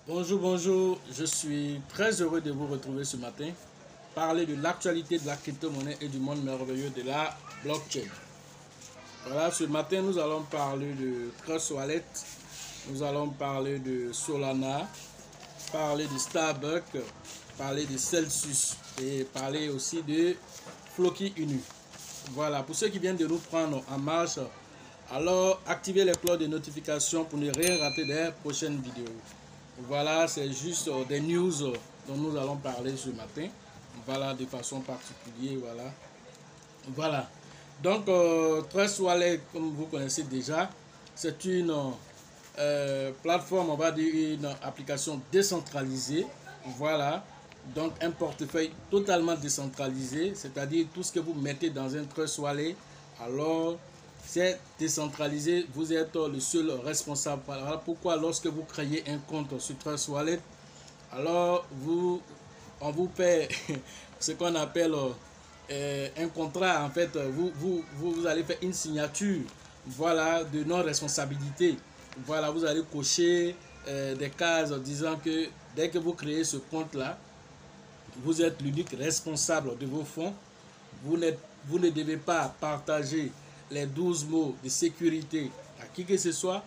Bonjour, bonjour, je suis très heureux de vous retrouver ce matin, parler de l'actualité de la crypto-monnaie et du monde merveilleux de la blockchain. Voilà, ce matin nous allons parler de Trust Wallet, nous allons parler de Solana, parler de Starbucks, parler de Celsius et parler aussi de Floki Inu. Voilà, pour ceux qui viennent de nous prendre en marche, alors activez les cloches de notification pour ne rien rater des prochaines vidéos. Voilà, c'est juste des news dont nous allons parler ce matin. Voilà, de façon particulière, voilà. Donc, Trust Wallet, comme vous connaissez déjà, c'est une plateforme, on va dire une application décentralisée. Voilà. Donc, un portefeuille totalement décentralisé, c'est-à-dire tout ce que vous mettez dans un Trust Wallet, alors c'est décentralisé, vous êtes le seul responsable. Voilà pourquoi lorsque vous créez un compte sur Trust Wallet, alors on vous paie ce qu'on appelle un contrat. En fait, vous allez faire une signature, voilà, de non-responsabilité. Voilà, vous allez cocher des cases disant que dès que vous créez ce compte-là, vous êtes l'unique responsable de vos fonds. Vous ne devez pas partager les 12 mots de sécurité à qui que ce soit.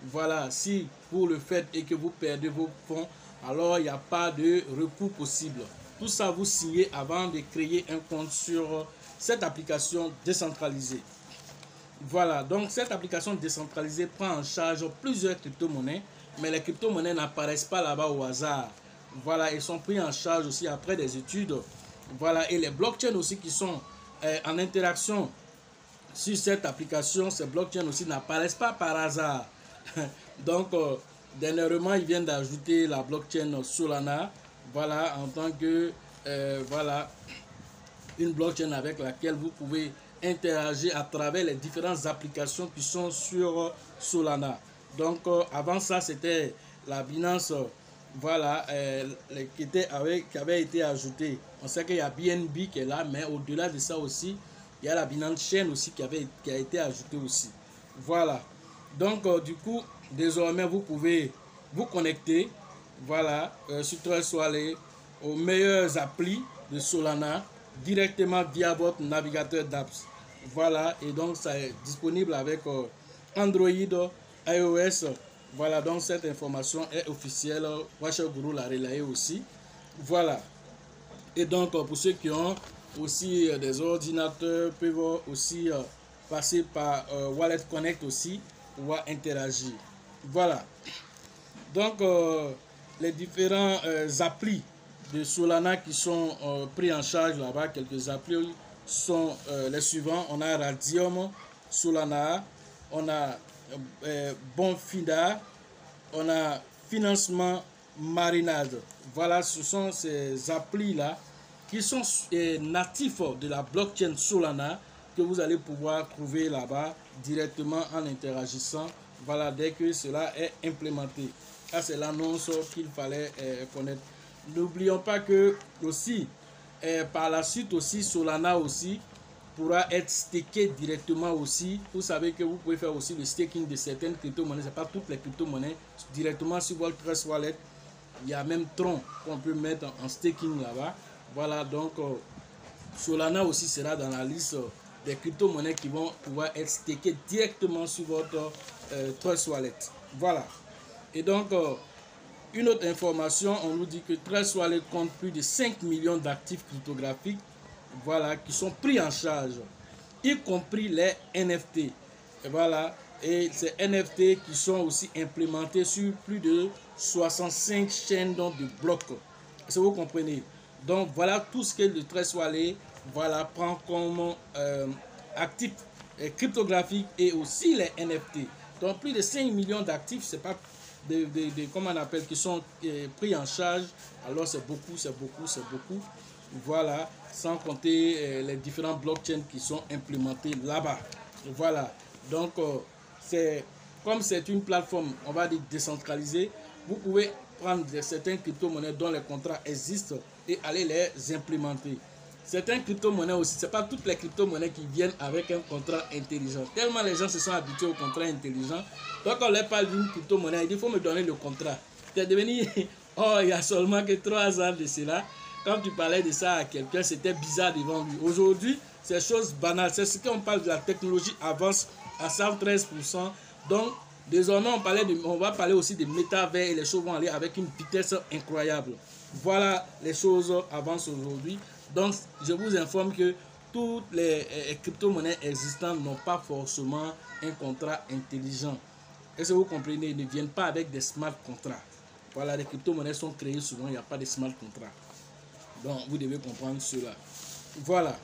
Voilà, si pour le fait et que vous perdez vos fonds, alors il n'y a pas de recours possible. Tout ça, vous signez avant de créer un compte sur cette application décentralisée. Voilà, donc cette application décentralisée prend en charge plusieurs crypto-monnaies, mais les crypto-monnaies n'apparaissent pas là-bas au hasard. Voilà, ils sont pris en charge aussi après des études. Voilà, et les blockchains aussi qui sont en interaction sur cette application, ces blockchains aussi n'apparaissent pas par hasard. Donc, dernièrement, ils viennent d'ajouter la blockchain Solana, voilà, en tant que, voilà, une blockchain avec laquelle vous pouvez interagir à travers les différentes applications qui sont sur Solana. Donc, avant ça, c'était la Binance, voilà, qui avait été ajoutée. On sait qu'il y a BNB qui est là, mais au-delà de ça aussi, il y a la Binance Chain aussi qui a été ajoutée aussi. Voilà. Donc, du coup, désormais, vous pouvez vous connecter, voilà, sur Trust Wallet aux meilleures applis de Solana directement via votre navigateur d'apps. Voilà, et donc ça est disponible avec Android, iOS. Voilà, donc cette information est officielle. Washer Guru l'a relayé aussi. Voilà. Et donc, pour ceux qui ont aussi des ordinateurs, peuvent aussi passer par Wallet Connect aussi pour pouvoir interagir. Voilà. Donc, les différents applis de Solana qui sont pris en charge là-bas, quelques applis sont les suivants. On a Radium, Solana, on a Bonfida, on a Financement Marinade. Voilà, ce sont ces applis-là qui sont natifs de la blockchain Solana que vous allez pouvoir trouver là-bas directement en interagissant. Voilà, dès que cela est implémenté. Ça, c'est l'annonce qu'il fallait connaître. N'oublions pas que aussi, par la suite aussi, Solana aussi pourra être staké directement aussi. Vous savez que vous pouvez faire aussi le staking de certaines crypto-monnaies. Ce n'est pas toutes les crypto-monnaies. Directement sur votre Trust Wallet, il y a même Tron qu'on peut mettre en staking là-bas. Voilà, donc Solana aussi sera dans la liste des crypto-monnaies qui vont pouvoir être stakées directement sur votre Trust Wallet. Voilà. Et donc, une autre information, on nous dit que Trust Wallet compte plus de 5 millions d'actifs cryptographiques, voilà, qui sont pris en charge, y compris les NFT. Et voilà, et ces NFT qui sont aussi implémentés sur plus de 65 chaînes de blocs. Est-ce que vous comprenez? Donc voilà tout ce que le Trust Wallet, voilà, prend comme actifs cryptographiques et aussi les NFT. Donc plus de 5 millions d'actifs, c'est pas comment on appelle, qui sont pris en charge. Alors c'est beaucoup, c'est beaucoup, c'est beaucoup. Voilà, sans compter les différents blockchains qui sont implémentés là-bas. Voilà, donc comme c'est une plateforme, on va dire décentralisée, vous pouvez prendre certaines crypto-monnaies dont les contrats existent et aller les implémenter. Certaines crypto-monnaies aussi, ce n'est pas toutes les crypto-monnaies qui viennent avec un contrat intelligent. Tellement les gens se sont habitués au contrat intelligent. Donc on leur parle d'une crypto-monnaie, il dit il faut me donner le contrat. C'est devenu... Oh, il y a seulement que 3 ans de cela. Quand tu parlais de ça à quelqu'un, c'était bizarre devant lui. Aujourd'hui, c'est chose banale. C'est ce qu'on parle de la technologie avance à 113%. Donc, désormais, on va parler aussi des métavers et les choses vont aller avec une vitesse incroyable. Voilà, les choses avancent aujourd'hui. Donc, je vous informe que toutes les crypto-monnaies existantes n'ont pas forcément un contrat intelligent. Est-ce que vous comprenez? Ils ne viennent pas avec des smart contracts. Voilà, les crypto-monnaies sont créées souvent, il n'y a pas de smart contracts. Donc, vous devez comprendre cela. Voilà.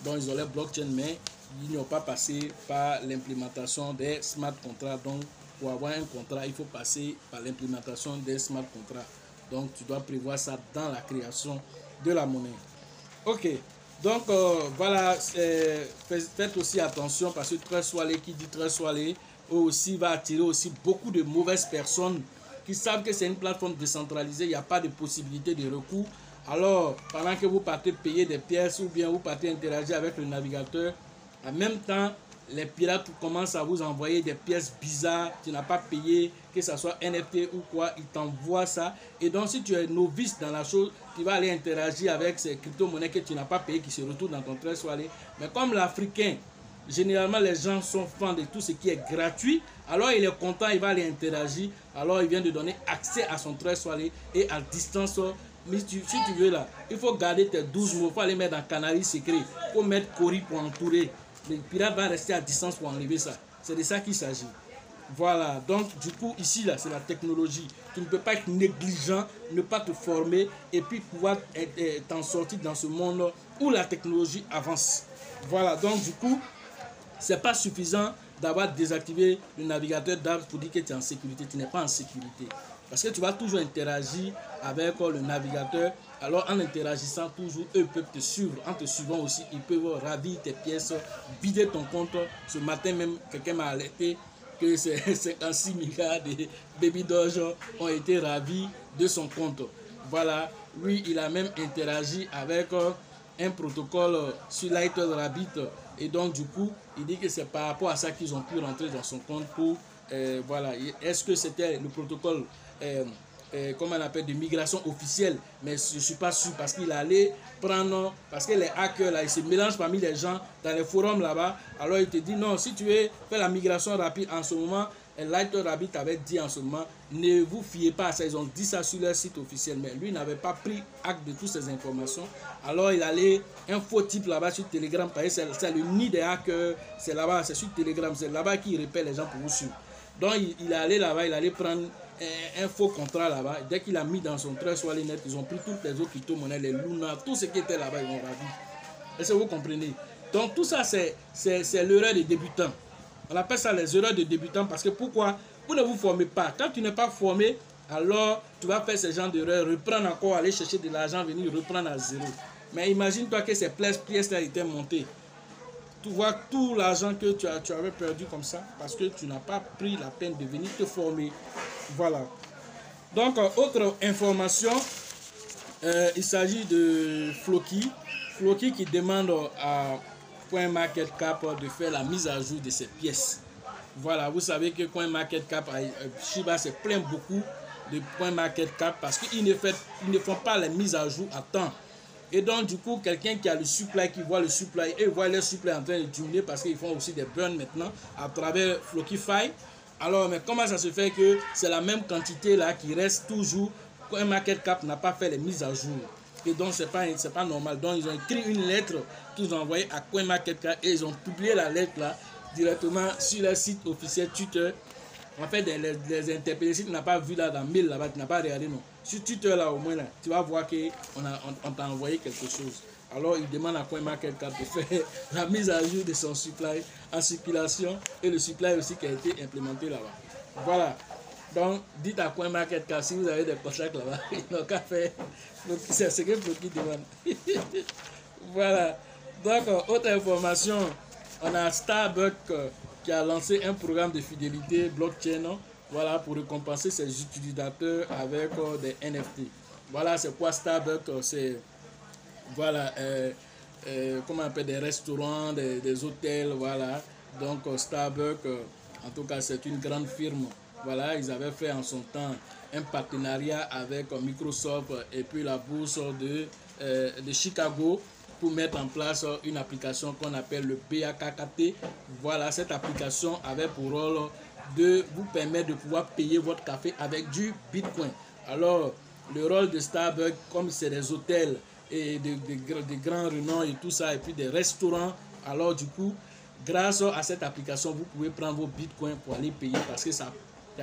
Donc, ils ont les blockchains, mais ils n'ont pas passé par l'implémentation des smart contracts. Donc, pour avoir un contrat, il faut passer par l'implémentation des smart contracts. Donc, tu dois prévoir ça dans la création de la monnaie. Ok. Donc, voilà. Faites aussi attention parce que Trust Wallet, qui dit Trust Wallet, aussi va attirer aussi beaucoup de mauvaises personnes qui savent que c'est une plateforme décentralisée, il n'y a pas de possibilité de recours. Alors, pendant que vous partez payer des pièces ou bien vous partez interagir avec le navigateur, en même temps, les pirates commencent à vous envoyer des pièces bizarres, tu n'as pas payé, que ce soit NFT ou quoi, ils t'envoient ça. Et donc, si tu es novice dans la chose, tu vas aller interagir avec ces crypto-monnaies que tu n'as pas payé, qui se retrouvent dans ton Trust Wallet. Mais comme l'Africain, généralement, les gens sont fans de tout ce qui est gratuit. Alors, il est content, il va aller interagir. Alors, il vient de donner accès à son Trust Wallet et à distance. Mais si tu veux là, il faut garder tes 12 mots. Il faut aller mettre dans Canary secret. Il faut mettre Cori pour entourer. Le pirate va rester à distance pour enlever ça. C'est de ça qu'il s'agit. Voilà. Donc, du coup, ici, là, c'est la technologie. Tu ne peux pas être négligent, ne pas te former et puis pouvoir t'en sortir dans ce monde où la technologie avance. Voilà. Donc, du coup, c'est pas suffisant d'avoir désactivé le navigateur d'Apps pour dire que tu es en sécurité. Tu n'es pas en sécurité. Parce que tu vas toujours interagir avec le navigateur. Alors, en interagissant toujours, eux peuvent te suivre. En te suivant aussi, ils peuvent ravir tes pièces, vider ton compte. Ce matin même, quelqu'un m'a alerté que ces 56 milliards de baby doge ont été ravis de son compte. Voilà. Lui, il a même interagi avec un protocole sur LightRabbit. Et donc, du coup, il dit que c'est par rapport à ça qu'ils ont pu rentrer dans son compte pour... voilà. Est-ce que c'était le protocole... comment on appelle, de migration officielle, mais je ne suis pas sûr parce qu'il allait prendre, parce que les hackers là, ils se mélangent parmi les gens dans les forums là-bas. Alors il te dit non, si tu veux faire la migration rapide en ce moment, LightRabbit avait dit en ce moment, ne vous fiez pas à ça. Ils ont dit ça sur leur site officiel, mais lui n'avait pas pris acte de toutes ces informations. Alors il allait un faux type là-bas sur Telegram, parce que c'est le nid des hackers, c'est là-bas, c'est sur Telegram, c'est là-bas qu'il répète les gens pour vous suivre. Donc il allait là-bas, il allait prendre un faux contrat là-bas. Dès qu'il a mis dans son Trust Wallet net, ils ont pris toutes les autres crypto-monnaies, les Luna, tout ce qui était là-bas, ils ont ravi. Est-ce que vous comprenez? Donc tout ça, c'est l'erreur des débutants. On appelle ça les erreurs de débutants parce que pourquoi? Vous ne vous formez pas. Quand tu n'es pas formé, alors tu vas faire ce genre d'erreur, reprendre encore, aller chercher de l'argent, venir reprendre à zéro. Mais imagine-toi que ces pièces-là étaient montées. Tu vois tout l'argent que tu avais perdu comme ça parce que tu n'as pas pris la peine de venir te former. Voilà. Donc, autre information, il s'agit de Floki. Floki qui demande à CoinMarketCap de faire la mise à jour de ses pièces. Voilà, vous savez que CoinMarketCap, Shiba se plaint beaucoup de CoinMarketCap parce qu'ils ne font pas les mises à jour à temps. Et donc, du coup, quelqu'un qui a le supply, qui voit le supply, et voit le supply en train de diminuer parce qu'ils font aussi des burns maintenant à travers Flockify. Alors, mais comment ça se fait que c'est la même quantité là qui reste toujours? CoinMarketCap n'a pas fait les mises à jour. Et donc, c'est pas normal. Donc, ils ont écrit une lettre qu'ils ont envoyée à CoinMarketCap et ils ont publié la lettre là directement sur leur site officiel Twitter. En fait, les interpellés, si tu n'as pas vu là dans 1000 là-bas, tu n'as pas regardé, non. Sur Twitter là, au moins là, tu vas voir qu'on t'a envoyé quelque chose. Alors, il demande à CoinMarketCap de faire la mise à jour de son supply en circulation et le supply aussi qui a été implémenté là-bas. Voilà. Donc, dites à CoinMarketCap si vous avez des contacts là-bas, ils n'ont qu'à faire. C'est ce que Floki demande. Voilà. Donc, autre information, on a Starbucks qui a lancé un programme de fidélité blockchain, voilà, pour récompenser ses utilisateurs avec des NFT. Voilà, c'est quoi Starbucks? C'est, voilà, comment on appelle, des restaurants, des hôtels, voilà. Donc Starbucks, en tout cas, c'est une grande firme Voilà, ils avaient fait en son temps un partenariat avec Microsoft et puis la bourse de Chicago pour mettre en place une application qu'on appelle le BAKKT. Voilà, cette application avait pour rôle de vous permettre de pouvoir payer votre café avec du Bitcoin. Alors, le rôle de Starbucks, comme c'est des hôtels et des grands renoms et tout ça, et puis des restaurants, alors du coup, grâce à cette application, vous pouvez prendre vos bitcoins pour aller payer parce que ça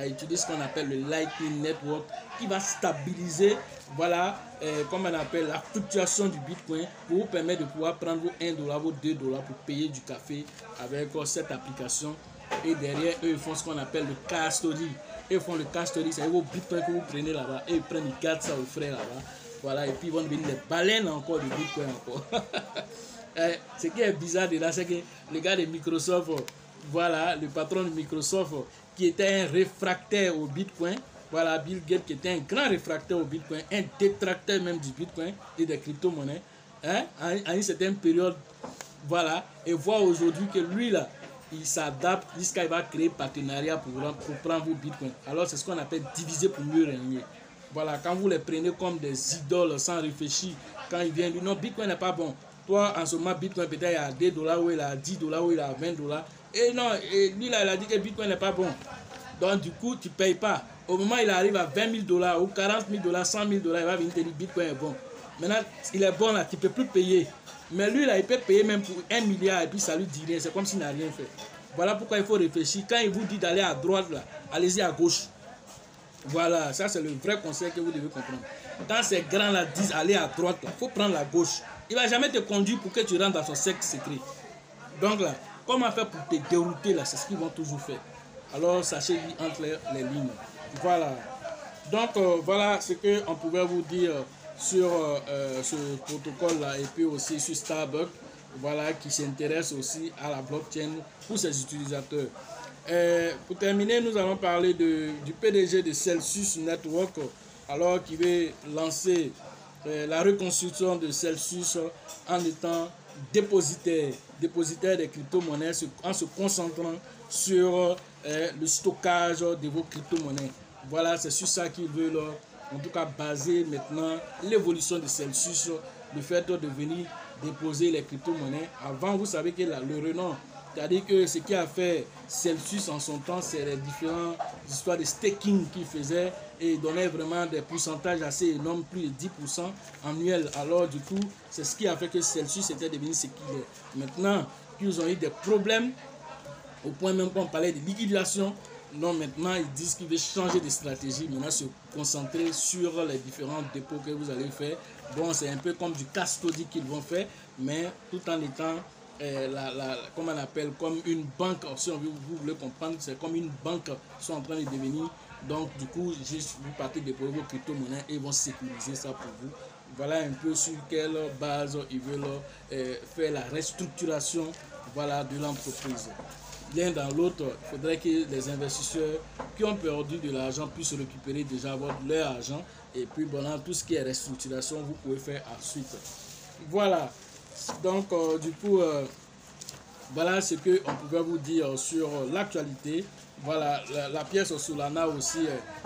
utilise ce qu'on appelle le Lightning Network qui va stabiliser, voilà, comme on appelle la fluctuation du bitcoin pour vous permettre de pouvoir prendre vos 1$, vos 2$ pour payer du café avec cette application. Et derrière, eux, ils font ce qu'on appelle le custody. Ils font le custody, c'est vos bitcoins que vous prenez là-bas et ils prennent, ils gardent ça au frais là-bas. Voilà, et puis ils vont devenir des baleines encore de bitcoin encore. Ce qui est bizarre de là, c'est que le gars de Microsoft, voilà, le patron de Microsoft, qui était un réfractaire au bitcoin, voilà, Bill Gates qui était un grand réfractaire au bitcoin, un détracteur même du bitcoin et des crypto-monnaies, hein, à une certaine période, voilà, et voir aujourd'hui que lui là, il s'adapte jusqu'à il va créer partenariat pour prendre vos bitcoins. Alors c'est ce qu'on appelle diviser pour mieux régner. Voilà, quand vous les prenez comme des idoles sans réfléchir, quand ils viennent dire non, bitcoin n'est pas bon. Toi, en ce moment, bitcoin peut-être il y a $2 ou il y a $10 ou il y a $20. Et non, et lui là, il a dit que bitcoin n'est pas bon. Donc du coup, tu ne payes pas. Au moment où il arrive à $20,000 ou $40,000, $100,000, il va venir te dire bitcoin est bon. Maintenant, il est bon là, tu ne peux plus payer. Mais lui là, il peut payer même pour 1 milliard et puis ça lui dit rien. C'est comme s'il n'a rien fait. Voilà pourquoi il faut réfléchir. Quand il vous dit d'aller à droite là, allez-y à gauche. Voilà, ça c'est le vrai conseil que vous devez comprendre. Quand ces grands là disent aller à droite, il faut prendre la gauche. Il ne va jamais te conduire pour que tu rentres dans son cercle secret. Donc là, comment faire pour te dérouter là, c'est ce qu'ils vont toujours faire. Alors sachez entre les lignes. Voilà. Donc voilà ce qu'on pouvait vous dire sur ce protocole là et puis aussi sur Starbucks. Voilà, qui s'intéresse aussi à la blockchain pour ses utilisateurs. Pour terminer, nous allons parler du PDG de Celsius Network, alors qui veut lancer la reconstruction de Celsius en étant dépositaire des crypto-monnaies, en se concentrant sur le stockage de vos crypto-monnaies. Voilà, c'est sur ça qu'ils veulent en tout cas baser maintenant l'évolution de Celsius, le fait de venir déposer les crypto-monnaies. Avant, vous savez que le renom, c'est-à-dire que ce qui a fait Celsius en son temps, c'est les différentes histoires de staking qu'il faisait et il donnait vraiment des pourcentages assez énormes, plus de 10% annuels. Alors du coup, c'est ce qui a fait que Celsius était devenu ce qu'il est. Maintenant qu'ils ont eu des problèmes, au point même qu'on parlait de liquidation, non, maintenant ils disent qu'ils veulent changer de stratégie, maintenant se concentrer sur les différents dépôts que vous allez faire. Bon, c'est un peu comme du custody qu'ils vont faire, mais tout en étant, comme on appelle, comme une banque, si vous voulez comprendre, c'est comme une banque qui sont en train de devenir. Donc du coup, juste vous partez déposer vos crypto-monnaies et ils vont sécuriser ça pour vous. Voilà un peu sur quelle base ils veulent faire la restructuration, voilà, de l'entreprise. L'un dans l'autre, il faudrait que les investisseurs qui ont perdu de l'argent puissent récupérer déjà leur argent. Et puis, bon, tout ce qui est restructuration, vous pouvez faire ensuite. Voilà. Donc, du coup, voilà ce qu'on pouvait vous dire sur l'actualité. Voilà, la pièce Solana aussi,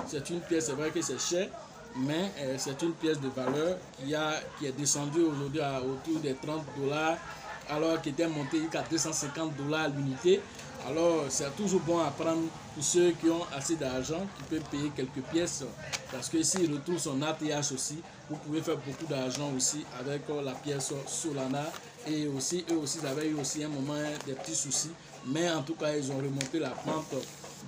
c'est une pièce, c'est vrai que c'est cher, mais c'est une pièce de valeur qui est descendue aujourd'hui autour des $30, alors qu'il était monté jusqu'à $250 l'unité. Alors, c'est toujours bon à prendre pour ceux qui ont assez d'argent, qui peuvent payer quelques pièces, parce que s'ils retrouvent son ATH aussi, vous pouvez faire beaucoup d'argent aussi avec la pièce Solana. Et aussi, eux aussi, ils avaient eu aussi un moment des petits soucis, mais en tout cas, ils ont remonté la pente.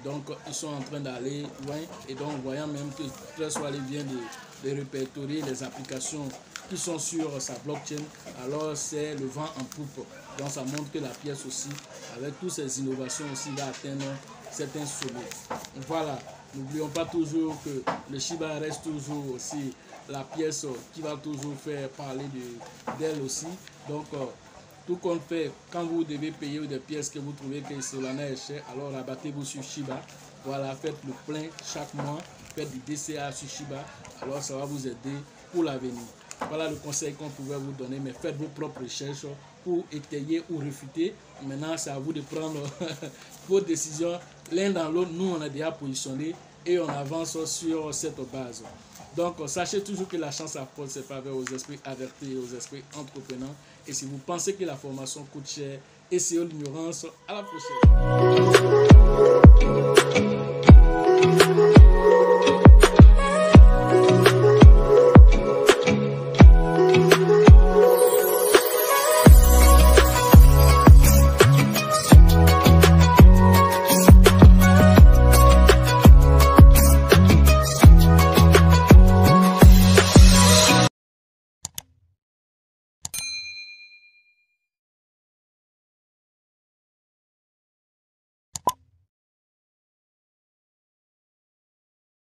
Donc, ils sont en train d'aller loin. Et donc, voyant même que Trezor vient de répertorier les applications qui sont sur sa blockchain, alors c'est le vent en poupe. Donc ça montre que la pièce aussi, avec toutes ces innovations aussi, va atteindre certains sommets. Voilà, n'oublions pas toujours que le Shiba reste toujours aussi la pièce qui va toujours faire parler d'elle aussi. Donc tout compte fait, quand vous devez payer des pièces que vous trouvez que Solana est cher, alors rabattez-vous sur Shiba. Voilà, faites le plein chaque mois, faites du DCA sur Shiba, alors ça va vous aider pour l'avenir. Voilà le conseil qu'on pouvait vous donner, mais faites vos propres recherches pour étayer ou réfuter. Maintenant, c'est à vous de prendre vos décisions. L'un dans l'autre, nous, on a déjà positionné et on avance sur cette base. Donc, sachez toujours que la chance apporte ses faveurs aux esprits avertis et aux esprits entreprenants. Et si vous pensez que la formation coûte cher, essayez l'ignorance. À la prochaine.